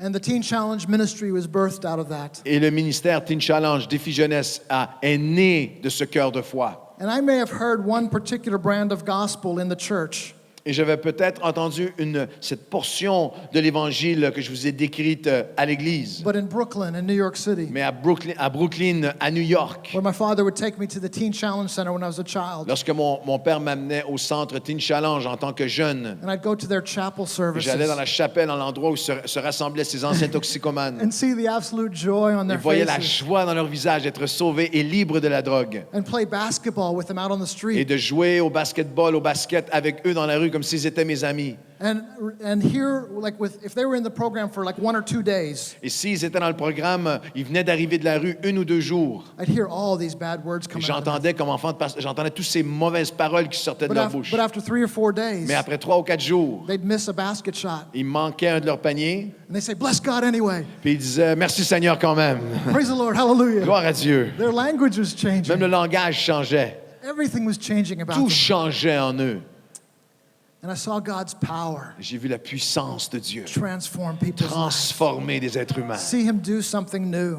And the Teen Challenge ministry was birthed out of that. Et le ministère Teen Challenge Défi Jeunesse est né de ce cœur de foi. And I may have heard one particular brand of gospel in the church. Et j'avais peut-être entendu cette portion de l'Évangile que je vous ai décrite à l'Église. But in Brooklyn, in New York City, Mais à Brooklyn, à New York, where my father would take me to the Teen Challenge Center when I was a child, lorsque mon père m'amenait au centre Teen Challenge en tant que jeune, and I'd go to their chapel services j'allais dans la chapelle, dans l'endroit où se rassemblaient ces anciens toxicomanes. and see the absolute joy on Et their voyaient la faces, joie dans leur visage d'être sauvés et libres de la drogue. and play basketball with them out on the Et street. de jouer au basket avec eux dans la rue rue comme s'ils étaient mes amis. And here, if they were in the program for like 1 or 2 days, Et s'ils étaient dans le programme, ils venaient d'arriver de la rue 1 ou 2 jours. I'd hear all these bad words Et coming out of them. j'entendais comme enfant de pasteur, j'entendais toutes ces mauvaises paroles qui sortaient de leur bouche. But after 3 or 4 days, Mais après 3 ou 4 jours, they'd miss a basket shot. il manquait un de leurs paniers. And they say, bless God anyway. Puis ils disaient, merci Seigneur quand même. Praise the Lord, hallelujah. Gloire à Dieu. Their language was Même changing. le langage changeait. Everything was changing about Tout them. changeait en eux. And I saw God's power J'ai vu la puissance de Dieu transform people's lives. transformer des êtres humains. See Him do something new.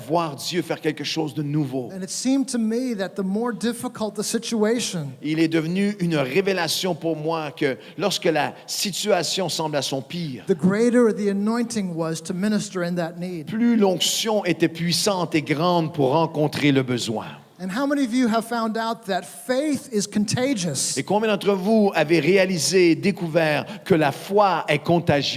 Voir Dieu faire quelque chose de nouveau. And it seemed to me that the more difficult the situation, Il est devenu une révélation pour moi que lorsque la situation semble à son pire, the greater the anointing was to minister in that need. plus l'onction était puissante et grande pour rencontrer le besoin. And how many of you have found out that faith is contagious? Et combien d'entre vous avez réalisé et découvert que la foi est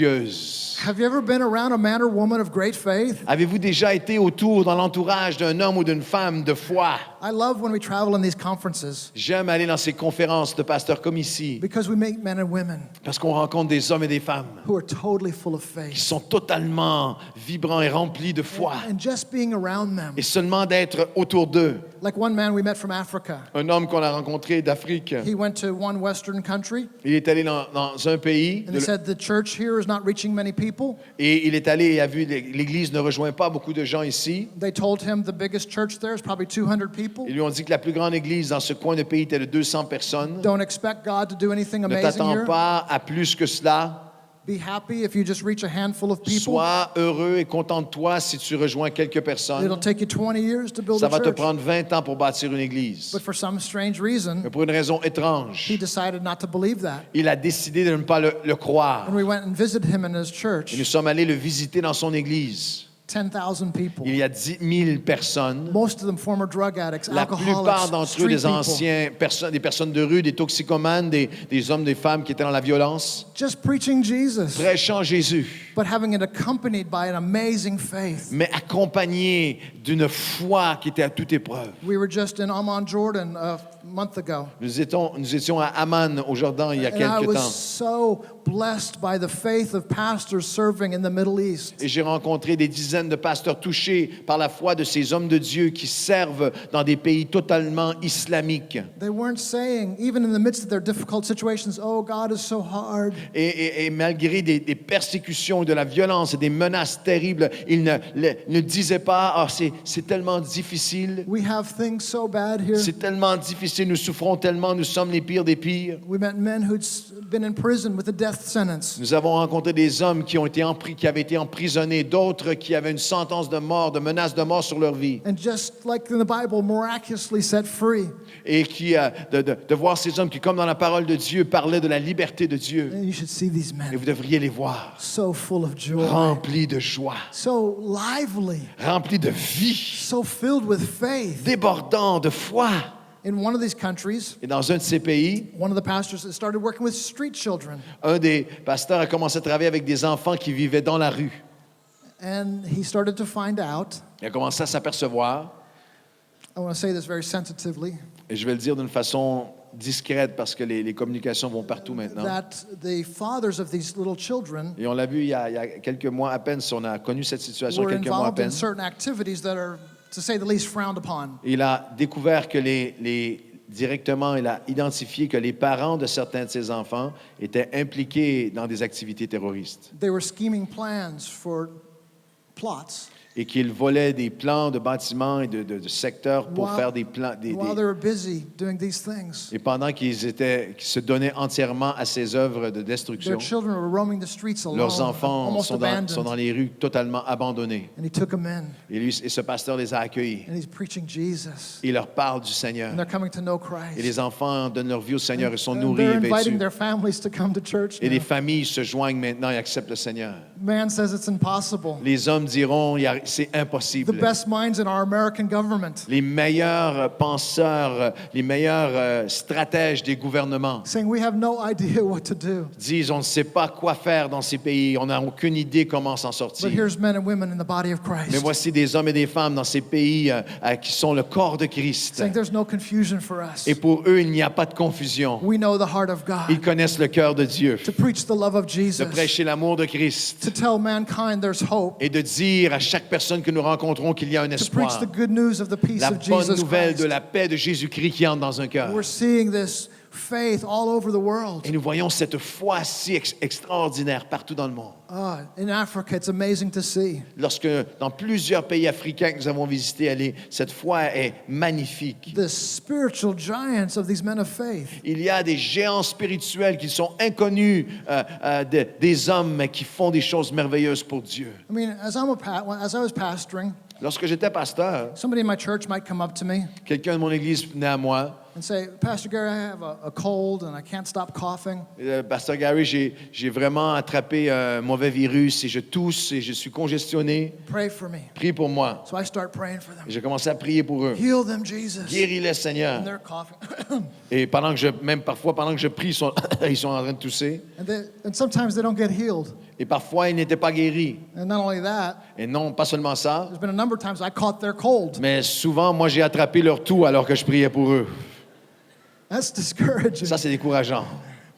contagieuse? Have you ever been around a man or woman of great faith? Avez-vous déjà été autour dans l'entourage d'un homme ou d'une femme de foi? I love when we travel in these conferences J'aime aller dans ces conférences de pasteurs comme ici because we meet men and women parce qu'on rencontre des hommes et des femmes who are totally full of qui faith. sont totalement vibrants et remplis de foi. And just being around them. Et seulement d'être autour d'eux. Like one man we met from Africa. Un homme qu'on a rencontré d'Afrique, He went to one Western country il est allé dans un pays and he said the church here is not reaching many people. et il est allé et a vu l'Église ne rejoint pas beaucoup de gens ici. They told him the biggest church there is probably 200 people. Ils lui ont dit que la plus grande église dans ce coin de pays était de 200 personnes. Don't expect God to do anything Ne amazing t'attends here. pas à plus que cela. Be happy if you just reach a handful of people. Sois heureux et contente-toi si tu rejoins quelques It'll personnes. take you 20 years to build Ça a va te church. prendre 20 ans pour bâtir une église. But for some strange reason, Mais pour une raison he étrange, decided not to believe that. il a décidé de ne pas le croire. And we went and visited him in his Et church. nous sommes allés le visiter dans son église. 10,000 people. Il y a 10 000 personnes. Most of them former drug addicts, La plupart alcoholics, d'entre eux, street des people. anciens, des personnes de rue, des toxicomanes, des hommes, des femmes qui étaient dans la violence. Just preaching Jesus, Prêchant Jésus, but having it accompanied by an amazing faith. mais accompagnés d'une foi qui était à toute épreuve. We were just in Amman, Jordan, a month ago. Nous étions à Amman, au Jordan, il y a And I quelques was temps. so blessed by the faith of pastors serving in the Middle East. Et j'ai rencontré des dizaines de pasteurs touchés par la foi de ces hommes de Dieu qui servent dans des pays totalement islamiques. They weren't saying, even in the midst of their difficult situations, oh, God is so hard. Et malgré des persécutions, de la violence et des menaces terribles, ils ne disaient pas « Ah, c'est tellement difficile, We have things so bad here. c'est tellement difficile, nous souffrons tellement, nous sommes les pires des pires. » We met men who'd been in prison with a death sentence. Nous avons rencontré des hommes qui avaient été emprisonnés, d'autres qui avaient une sentence de mort, de menace de mort sur leur vie. And just like in the Bible, miraculously set free. Et de voir ces hommes qui, comme dans la parole de Dieu, parlaient de la liberté de Dieu. And you should see these Et men, vous devriez les voir, so full of joy, remplis de joie, so lively, remplis de vie, so filled with faith. débordants de foi. In one of these countries, Et dans un de ces pays, one of the pastors started working with street children. un des pasteurs a commencé à travailler avec des enfants qui vivaient dans la rue. And he started to find out, Il a commencé à s'apercevoir, I want to say this very sensitively, et je vais le dire d'une façon discrète parce que les communications vont partout maintenant. that the fathers of these little children Et on l'a vu il y a quelques mois à peine, si on a connu cette situation were quelques mois à involved peine. in certain activities that are, to say the least, frowned upon. Il a découvert que directement, il a identifié que les parents de certains de ses enfants étaient impliqués dans des activités terroristes They were scheming plans for plots et qu'ils volaient des plans de bâtiments et de secteurs pour While- faire des plans. while they were busy doing these things. Et pendant qu'ils se donnaient entièrement à ces œuvres de destruction, Their children were roaming the streets alone, leurs enfants almost sont abandoned. dans les rues totalement abandonnés. And he took them in, Et ce pasteur les a accueillis. and he's preaching Jesus. Il leur parle du Seigneur. And they're coming to know Et Christ. les enfants donnent leur vie au Seigneur et sont And nourris they're et inviting vêtus. their families to come to church Et les now. familles se joignent maintenant et acceptent le Seigneur. Man says it's impossible. Les hommes diront, c'est the impossible. best minds in our American government Les meilleurs penseurs, les meilleurs stratèges des gouvernements saying we have no idea what to do. disent, on ne sait pas quoi faire dans ces pays, on n'a aucune idée comment s'en But sortir. here's men and women in the body of Mais Christ voici des hommes et des femmes dans ces pays qui sont le corps de Christ. saying there's no confusion for us. Et pour eux, il n'y a pas de confusion. We know the heart of Ils God. connaissent le cœur de Dieu. To preach the love of De Jesus. prêcher l'amour de Christ. To tell mankind there's hope. Et de dire à chaque personne que nous rencontrons qu'il y a un To preach espoir. the good news of the peace La of bonne Jesus nouvelle de Christ. la paix de Jésus-Christ qui entre dans un cœur. We're seeing this faith all over the world. Et nous voyons cette foi si extraordinaire partout dans le monde. In Africa, it's amazing to see. Lorsque dans plusieurs pays africains que nous avons visités, cette foi est magnifique. The spiritual giants of these men of faith. Il y a des géants spirituels qui sont inconnus des hommes mais qui font des choses merveilleuses pour Dieu. I mean, as I was pastoring, Lorsque j'étais pasteur, somebody in my church might come up to me quelqu'un de mon église venait à moi. and say, Pastor Gary, I have a cold and I can't stop coughing. Pasteur Gary, j'ai vraiment attrapé un mauvais virus et je tousse et je suis congestionné. Pray for me. Prie pour moi. So I start praying for Et them. j'ai commencé à prier pour eux. Heal them, Jesus. Guéris-les, Seigneur. And they're coughing. Et même parfois, pendant que je prie, ils sont en train de tousser. And sometimes they don't get healed. Et parfois, ils n'étaient pas guéris. And not only that, Et non, pas seulement ça, there's been a number of times I caught their cold. mais souvent, moi, j'ai attrapé leur toux alors que je priais pour eux. That's discouraging. Ça, c'est décourageant.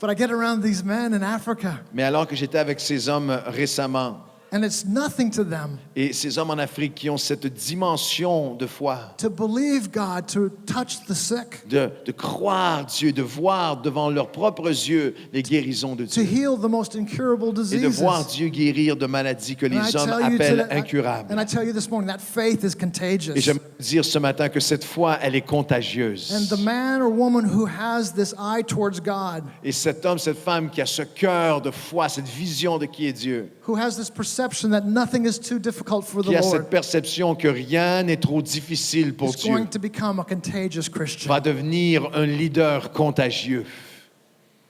But I get around these men in Africa, Mais alors que j'étais avec ces hommes récemment, and it's nothing to them et ces hommes en Afrique qui ont cette dimension de foi, to believe God to touch the sick, de croire Dieu, de voir devant leurs propres yeux les guérisons de to Dieu, heal the most incurable et de diseases. voir Dieu guérir de maladies que And I les hommes tell you appellent today- incurables. and I tell you this morning, that faith is Et contagious. j'aimerais dire ce matin que cette foi, elle est contagieuse. And the man or woman who has this eye towards God, Et cet homme, cette femme qui a ce cœur de foi, cette vision de qui est Dieu, who has this perception that nothing is too difficult for the qui a Lord, cette perception que rien n'est trop difficile pour is Dieu, going to become a contagious Christian. va devenir un leader contagieux.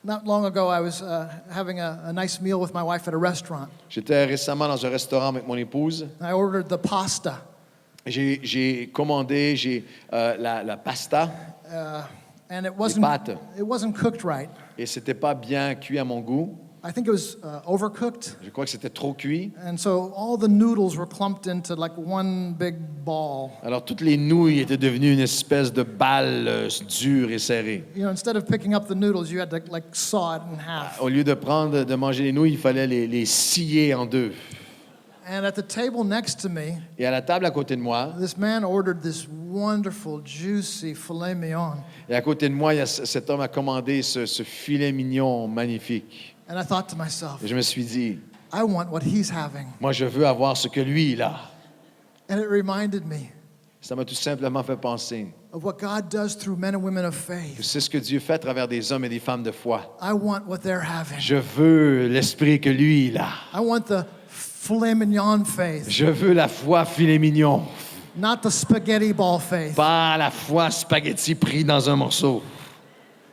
Not long ago, I was having a nice meal with my wife at a restaurant. J'étais récemment dans un restaurant avec mon épouse. I ordered the pasta. J'ai commandé la pasta And it pâtes. wasn't cooked right. et c'était pas bien cuit à mon goût. I think it was overcooked. Je crois que c'était trop cuit. And so all the noodles were clumped into like one big ball. Alors toutes les nouilles étaient devenues une espèce de balle dure et serrée. You know, instead of picking up the noodles, you had to like saw it in half. Au lieu de manger les nouilles, il fallait les scier en deux. And at the table next to me, Et à la table à côté de moi, this man ordered this wonderful, juicy filet mignon. et à côté de moi, cet homme a commandé ce filet mignon magnifique. And I thought to myself, Et je me suis dit, I want what he's having. moi je veux avoir ce que lui il a. And it reminded me Ça m'a tout simplement fait penser of what God does through men and women of que faith. c'est ce que Dieu fait à travers des hommes et des femmes de foi. I want what they're having. Je veux l'esprit que lui il a. I want the filet mignon faith, Je veux la foi filet mignon, not the spaghetti ball faith. pas la foi spaghetti pris dans un morceau.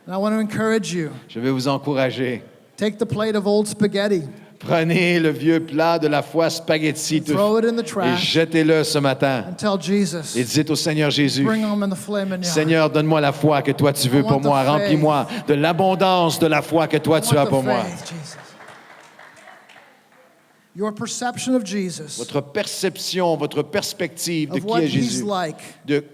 And I want to encourage you. Je vais vous encourager. Take the plate of old spaghetti, Prenez le vieux plat de la foi spaghetti throw it in the et trash, jetez-le ce matin. and tell Jesus, Et dites au Seigneur Jésus, bring on in the filet mignon. Seigneur, donne-moi la foi que toi tu veux pour moi. Remplis-moi de l'abondance de la foi que toi I tu want as the pour moi. faith, Jesus. Your perception of Jesus, Votre perception, votre perspective de of qui what est he's Jésus, like, de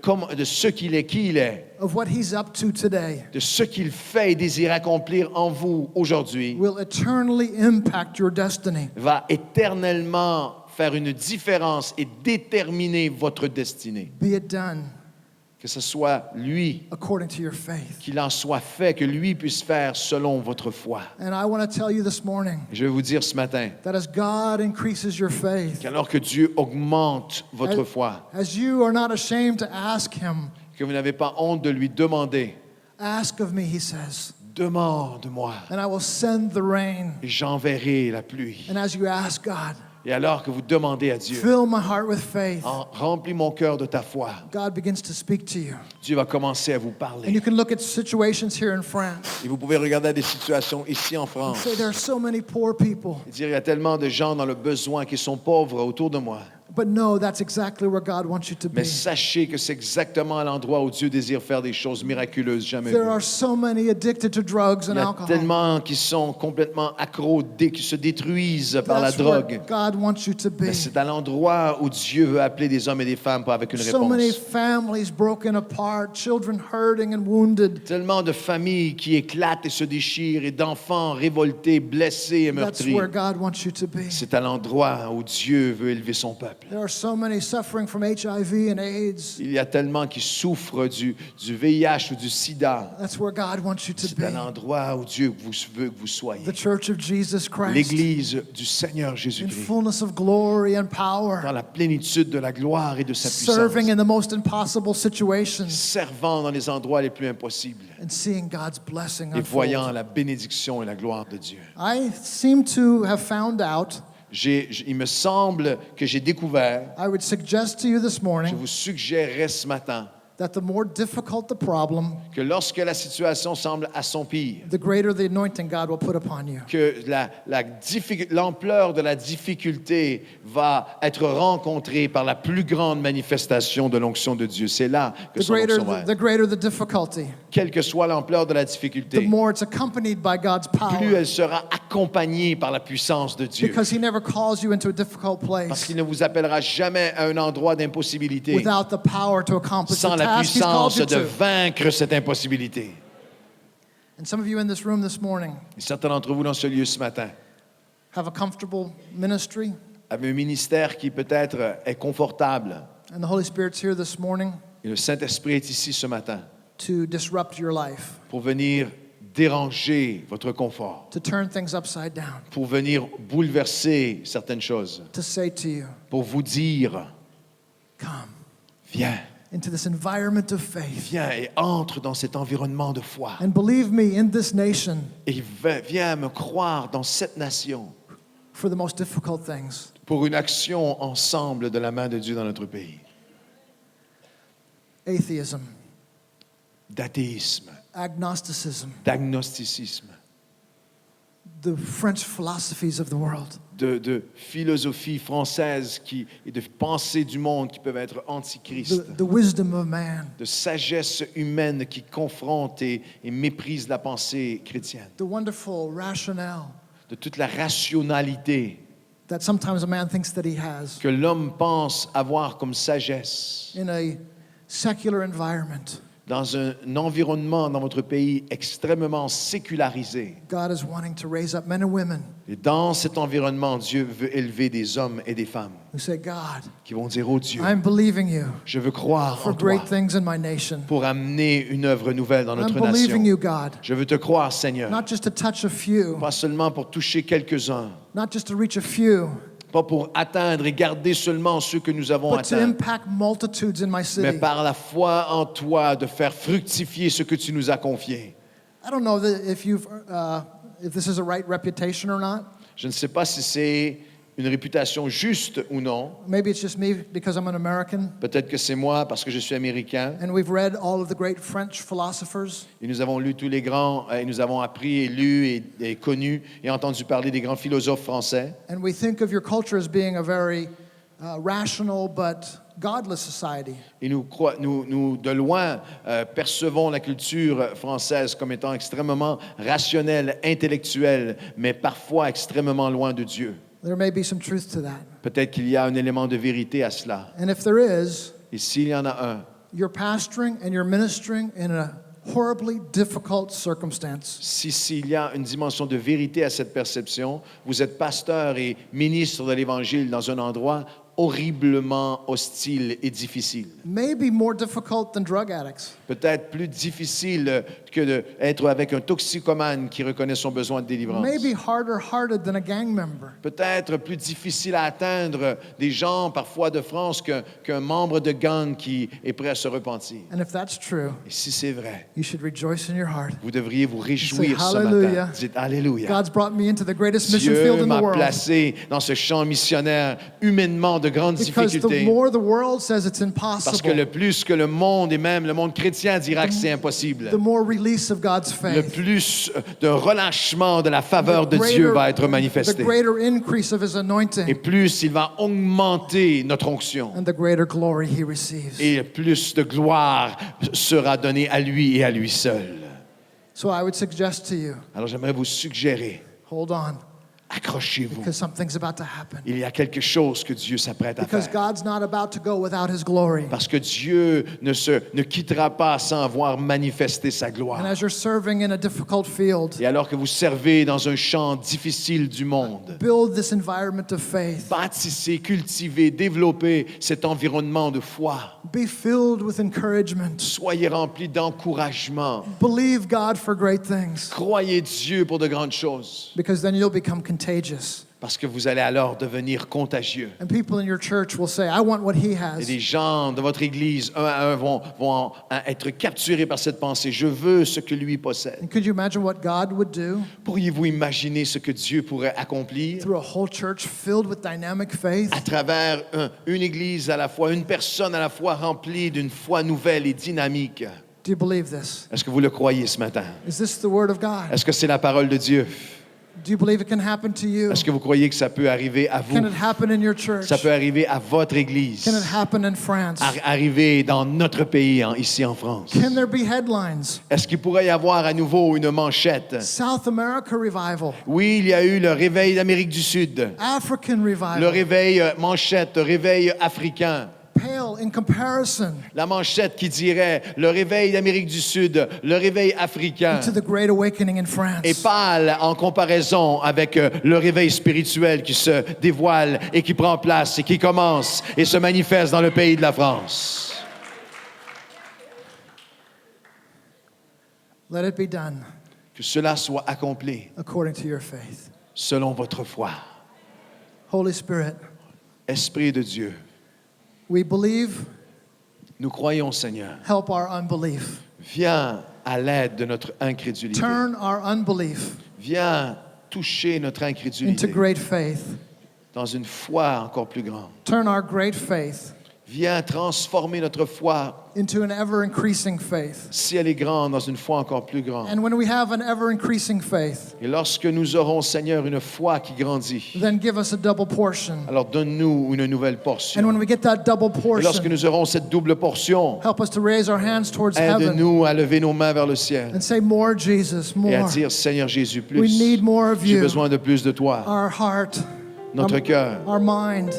ce qu'il est, qui il est, of what he's up to today, de ce qu'il fait et désire accomplir en vous aujourd'hui, will eternally impact your destiny. va éternellement faire une différence et déterminer votre destinée. Be it done Que ce soit lui, according to your faith. qu'il en soit fait, que lui puisse faire selon votre foi. And I want to tell you this morning Je vais vous dire ce matin that as God increases your faith, qu'alors que Dieu augmente votre foi, as you are not ashamed to ask him, que vous n'avez pas honte de lui demander, ask of me, he says, demande-moi and I will send the rain. et j'enverrai la pluie. And as you ask God, Et alors que vous demandez à Dieu, fill my heart with faith, remplis mon cœur de ta foi, God begins to speak to you. Dieu va commencer à vous And parler. you can look at situations here in France Et vous pouvez regarder des situations ici en and France say, there are so many poor people. et dire, il y a tellement de gens dans le besoin qui sont pauvres autour de moi. But no, that's exactly where God wants you to be. Mais sachez que c'est exactement à l'endroit où Dieu désire faire des choses miraculeuses jamais There vues. are so many addicted to drugs Il and y a alcohol. tellement qui sont complètement accros, qui se détruisent par la That's where drogue. God wants you to be. Mais c'est à l'endroit où Dieu veut appeler des hommes et des femmes pour avec une So many réponse. families broken apart, children hurting and wounded. Tellement de familles qui éclatent et se déchirent et d'enfants révoltés, blessés et That's meurtris. where God wants you to be. C'est à l'endroit où Dieu veut élever son peuple. There are so many suffering from HIV and AIDS. Il y a tellement qui souffrent du VIH ou du sida. That's where God wants you to C'est à be. l'endroit où Dieu veut que vous soyez. The church of Jesus Christ. L'Église du Seigneur In Jésus-Christ. fullness of glory and Dans power. la plénitude de la gloire et de sa Serving puissance. in the most impossible situations. Servant dans les endroits les plus impossibles. And seeing God's blessing Et voyant unfold. la bénédiction et la gloire de Dieu. I seem to have found out, Il me semble que j'ai découvert, I would suggest to you this je morning, vous suggérerais ce matin, that the more difficult the problem, que lorsque la situation semble à son pire, the greater the anointing God will put upon you. que l'ampleur de la difficulté va être rencontrée par la plus grande manifestation de l'onction de Dieu. C'est là que The son onction va greater, être. the greater the difficulty, Quelle que soit l'ampleur de la the difficulté, more it's accompanied by God's plus power. elle sera accompagnée par la puissance de Dieu. Because He never calls you into a difficult Parce place qu'il ne vous appellera jamais à un endroit d'impossibilité without the power to accomplish sans the la task He's called puissance you de to. vaincre cette impossibilité. And some of you in this room this morning Et certains d'entre vous dans ce lieu ce matin have a comfortable ministry, avez un ministère qui peut-être est confortable. and the Holy Spirit's here this morning Et le Saint-Esprit est ici ce matin to disrupt your life, pour venir déranger votre confort, to turn things upside down, pour venir bouleverser certaines choses, to say to you, pour vous dire, come viens, into this environment of faith. viens et entre dans cet environnement de foi. And believe me, in this nation, Et viens me croire dans cette nation for the most difficult things, pour une action ensemble de la main de Dieu dans notre pays. atheism, D'athéisme, agnosticism, d'agnosticisme, the French philosophies of the world, de philosophie française et de pensée du monde qui peuvent être antichrist, the wisdom of man, de sagesse humaine qui confronte et méprise la pensée chrétienne, the wonderful rationale de toute la rationalité that sometimes a man thinks that he has que l'homme pense avoir comme sagesse in a secular environment. dans un environnement dans votre pays extrêmement sécularisé. God is wanting to raise up men and women Et dans cet environnement, Dieu veut élever des hommes et des femmes who say, God, qui vont dire, oh Dieu, I'm believing you je veux croire for en toi great things in my nation. pour amener une œuvre nouvelle dans I'm notre believing nation. you, God, Je veux te croire, Seigneur, not just to touch a few, pas seulement pour toucher quelques-uns, not just to reach a few, pas pour atteindre et garder seulement ceux que nous avons but to atteints, impact multitudes in my mais city. par la foi en toi, de faire fructifier ce que tu nous as confié. I don't know if this is a right reputation or not. Je ne sais pas si c'est une réputation juste ou non. Maybe it's just me because I'm an American. Peut-être que c'est moi parce que je suis américain. And we've read all of the great French philosophers. Et nous avons lu tous les grands, et nous avons appris et lu et connu et entendu parler des grands philosophes français. And we think of your culture as being a very rational but godless society. Et nous, de loin, percevons la culture française comme étant extrêmement rationnelle, intellectuelle, mais parfois extrêmement loin de Dieu. There may be some truth to that. Peut-être qu'il y a un élément de vérité à cela. And if there is, Et s'il y en a un, you're pastoring and you're ministering in a horribly difficult circumstance. s'il y a une dimension de vérité à cette perception, vous êtes pasteur et ministre de l'Évangile dans un endroit horriblement hostile et difficile. Maybe more difficult than drug addicts. Peut-être plus difficile que d'être avec un toxicomane qui reconnaît son besoin de délivrance. Maybe harder hearted than a gang member. Peut-être plus difficile à atteindre des gens parfois de France qu'un membre de gang qui est prêt à se repentir. And if that's true, Et si c'est vrai, you should rejoice in your heart. vous devriez vous réjouir Say ce hallelujah. matin. Dites Alléluia. God's brought me into the greatest mission Dieu field in the m'a world. placé dans ce champ missionnaire humainement de grandes Because the difficultés. more the world says it's Parce que le impossible, plus que le monde, et même le monde chrétien, dira que c'est impossible, the more release of God's le faith, plus de relâchement de la faveur de Dieu va être the manifesté. greater increase of His Et anointing, plus il va augmenter notre onction. and the greater glory He receives. Et plus de gloire sera donnée à lui et à lui seul. So I would suggest to you, Alors j'aimerais vous suggérer, hold on, accrochez-vous. because something's about to happen. Il y a quelque chose que Dieu s'apprête à Because faire. God's not about to go without His glory. Parce que Dieu ne quittera pas sans avoir manifesté sa gloire. And as you're serving in a difficult field, Et alors que vous servez dans un champ difficile du monde, build this environment of faith. bâtissez, cultivez, développez cet environnement de foi. Be filled with encouragement. Soyez remplis d'encouragement. Believe God for great things, Croyez Dieu pour de grandes choses. because then you'll become contagious. Parce que vous allez alors devenir contagieux. And people in your church will say, I want what he Et has. des gens de votre Église, un à un, vont être capturés par cette pensée. Je veux ce que lui possède. And could you imagine what God would do Pourriez-vous imaginer ce que Dieu pourrait accomplir through a whole church filled with dynamic faith? à travers une Église à la fois, une personne à la fois remplie d'une foi nouvelle et dynamique? Do you believe this? Est-ce que vous le croyez ce matin? Is this the word of God? Est-ce que c'est la parole de Dieu? Do you believe it can happen to you? Est-ce que vous croyez que ça peut arriver à vous? Can it happen in your church? Ça peut arriver à votre Église, Can it happen in France? arriver dans notre pays, ici en France. Can there be headlines? Est-ce qu'il pourrait y avoir à nouveau une manchette? South America revival, Oui, il y a eu le réveil d'Amérique du Sud, African le revival, réveil manchette, le réveil africain. pale in comparison La manchette qui dirait le réveil d'Amérique du Sud, le réveil africain to the great awakening in France. est pâle en comparaison avec le réveil spirituel qui se dévoile et qui prend place et qui commence et se manifeste dans le pays de la France. Let it be done Que cela soit accompli according to your faith. selon votre foi. Holy Spirit, Esprit de Dieu, we believe, nous croyons, Seigneur. help our unbelief. Viens à l'aide de notre incrédulité. Turn our unbelief Viens toucher notre into incrédulité great faith. dans une foi encore plus grande. Turn our great faith Viens transformer notre foi, into an ever increasing faith. si elle est grande, dans une foi encore plus grande. And when we have an ever increasing faith, Et lorsque nous aurons, Seigneur, une foi qui grandit, then give us a double portion. alors donne-nous une nouvelle And portion. when we get that double Et lorsque portion, nous aurons cette double portion, help us to raise our hands towards heaven aide-nous à lever nos mains vers le ciel and say, more Jesus, et à more. dire, Seigneur Jésus, We need plus. more of J'ai you. besoin de plus de toi. Our heart, Notre cœur, our mind,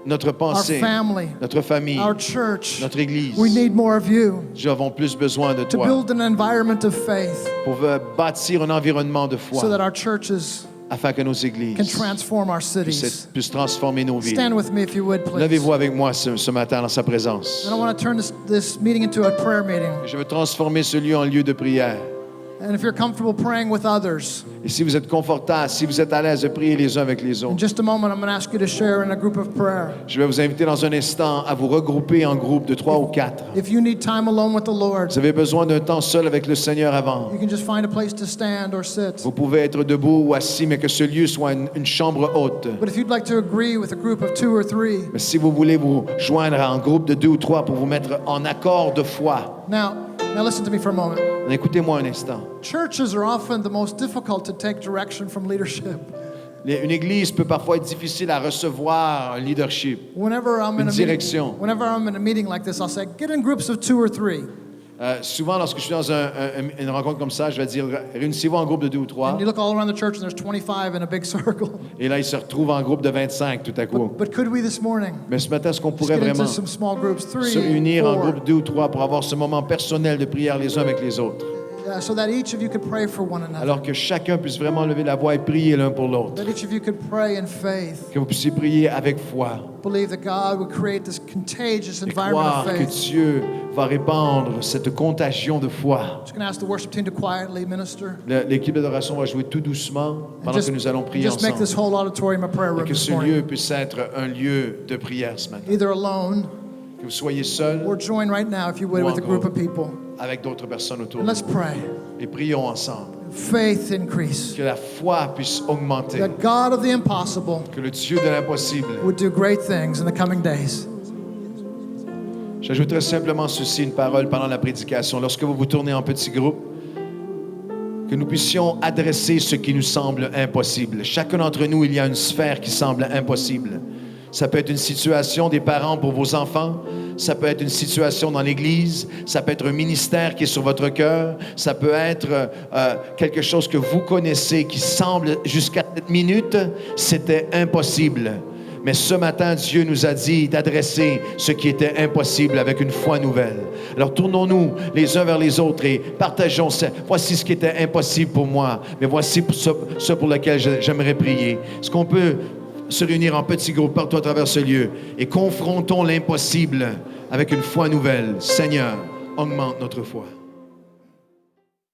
notre our pensée, family, notre famille, our church. notre Église. We need more of you Nous avons plus besoin de to toi build an environment of faith pour bâtir un environnement de so that foi our churches afin que nos can églises transform our cities. puissent transformer nos vies. Stand with me if you would, please. Levez-vous avec moi ce matin dans sa présence. And I want to turn this meeting into a prayer meeting. Je veux transformer ce lieu en lieu de prière. And if you're comfortable praying with others, Et si vous êtes confortable, si vous êtes à l'aise de prier les uns avec les in autres, just a moment, I'm going to ask you to share in a group of prayer. je vais vous inviter dans un instant à vous regrouper en groupe de 3 ou 4. If you need time alone with the Lord, Vous avez besoin d'un temps seul avec le Seigneur avant. you can just find a place to stand or sit. Vous pouvez être debout ou assis, mais que ce lieu soit une chambre haute. But if you'd like to agree with a group of 2 or 3, Mais si vous voulez vous joindre en groupe de 2 ou 3 pour vous mettre en accord de foi, now listen to me for a moment. écoutez-moi un instant. Churches are often the most difficult to take direction from leadership. Une église peut parfois être difficile à recevoir un leadership, Whenever I'm in une a meeting, direction. whenever I'm in a meeting like this, I'll say, get in groups of 2 or 3. Souvent, lorsque je suis dans une rencontre comme ça, je vais dire, réunissez-vous en groupe de 2 ou 3. And you look all around the church and there's 25 in a big circle. Et là, ils se retrouvent en groupe de 25 tout à coup. But could we this morning Mais ce matin, est-ce qu'on just pourrait get vraiment into some small groups, 3, se réunir en 4, groupe 2 ou 3 pour avoir ce moment personnel de prière les uns avec les autres? so that each of you could pray for one another. Alors que chacun puisse vraiment lever la voix et prier l'un pour l'autre. That each of you could pray in faith. Que vous puissiez prier avec foi. Believe that God would create this contagious Et environment croire of que faith. Dieu va répandre cette contagion de foi. Just going to ask the worship team to quietly minister. L'équipe d'adoration va jouer tout doucement And pendant que nous allons prier just make this ensemble. whole auditorium a prayer Et room que this ce morning. lieu puisse être un lieu de prière ce matin. Either alone Que vous soyez seul or join right now, if you would, Ou with a en group groupe. of people. avec d'autres personnes autour And de let's vous. pray. Et prions ensemble. faith increase. Que la foi puisse augmenter. That God of the impossible Que le Dieu de l'impossible. would do great things in the coming days. J'ajouterai simplement ceci, une parole pendant la prédication. Lorsque vous vous tournez en petits groupes, que nous puissions adresser ce qui nous semble impossible. Chacun d'entre nous, il y a une sphère qui semble impossible. Ça peut être une situation des parents pour vos enfants. Ça peut être une situation dans l'Église. Ça peut être un ministère qui est sur votre cœur. Ça peut être quelque chose que vous connaissez qui semble, jusqu'à cette minute, c'était impossible. Mais ce matin, Dieu nous a dit d'adresser ce qui était impossible avec une foi nouvelle. Alors tournons-nous les uns vers les autres et partageons ça. Voici ce qui était impossible pour moi, mais voici ce pour lequel j'aimerais prier. Est-ce qu'on peut se réunir en petits groupes partout à travers ce lieu et confrontons l'impossible avec une foi nouvelle. Seigneur, augmente notre foi.